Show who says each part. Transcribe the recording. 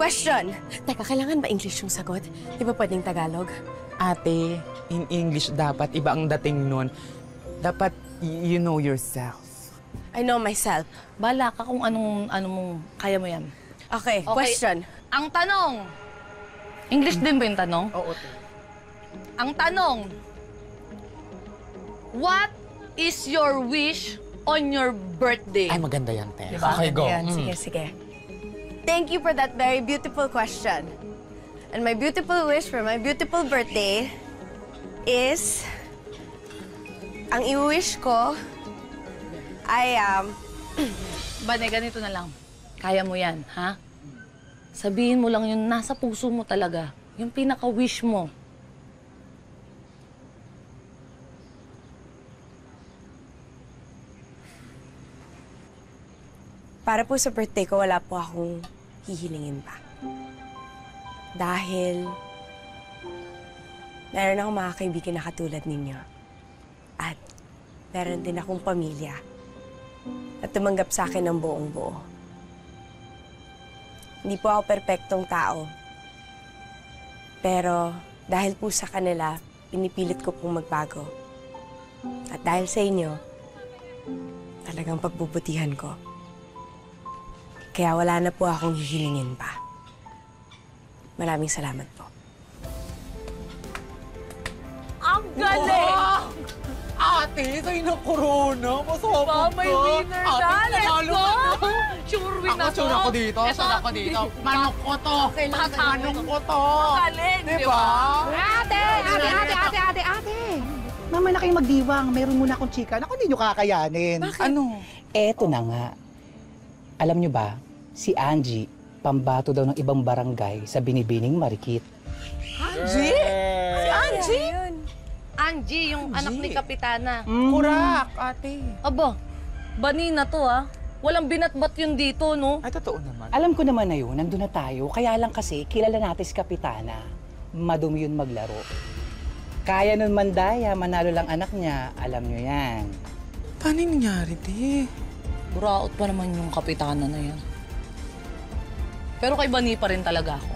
Speaker 1: question. Teka, kailangan ba English yung sagot? Di ba pwedeng Tagalog?
Speaker 2: Ate, in English dapat iba ang dating nun. Dapat you know yourself.
Speaker 1: I know myself.
Speaker 3: Bala ka kung anong kaya mo yan.
Speaker 1: Okay, question.
Speaker 3: Ang tanong. English din ba yung tanong?
Speaker 2: Oo, te.
Speaker 3: Ang tanong. What is your wish on your birthday?
Speaker 2: Ay, maganda yan, te.
Speaker 1: Diba?
Speaker 2: Okay, go.
Speaker 1: Yan. Sige, sige. Thank you for that very beautiful question. And my beautiful wish for my beautiful birthday is... Ang i-wish ko ay,
Speaker 3: Bane, ganito na lang. Kaya mo yan, ha? Sabihin mo lang yung nasa puso mo talaga. Yung pinaka-wish mo.
Speaker 1: Para po sa birthday ko, wala po akong hihilingin pa. Dahil meron akong mga kaibigan na katulad ninyo. At meron din akong pamilya na tumanggap sa akin ng buong buo. Hindi po ako perpektong tao. Pero dahil po sa kanila, pinipilit ko pong magbago. At dahil sa inyo, talagang pagbubutihan ko. Kaya wala na po akong hihilingin pa. Maraming salamat po.
Speaker 3: Ang galing!
Speaker 2: Wow! Ate, sa'yo na corona. Pasabog ka.
Speaker 3: May winner na! Let's
Speaker 2: nanalo
Speaker 3: go!
Speaker 2: ka na.
Speaker 3: Sure win
Speaker 2: Ako, sure ako dito.
Speaker 3: Ito.
Speaker 2: Sure ako dito. Manok ko to. Manok ko to.
Speaker 3: Galing, di
Speaker 2: Diba?
Speaker 4: Ate! Mama na kayong magdiwang. Meron muna akong chika. Naku, hindi nyo kakayanin.
Speaker 2: Ano?
Speaker 4: Eto na nga. Alam nyo ba, si Angie, pambato daw ng ibang barangay sa Binibining Marikit.
Speaker 2: Angie? Si Angie?
Speaker 3: Angie, yung anak ni Kapitana.
Speaker 2: Kurak, ate.
Speaker 3: Aba, banina to, ha? Walang binatbat yun dito, no?
Speaker 2: Ay, totoo naman.
Speaker 4: Alam ko naman na yun, nandun na tayo. Kaya lang kasi, kilala natin si Kapitana. Madumi yun maglaro. Kaya nun mandaya, manalo lang anak niya. Alam nyo yan.
Speaker 2: Paano nangyari, te?
Speaker 3: Buraot pa naman yung Kapitana na yan. Pero kay Bani pa rin talaga ako.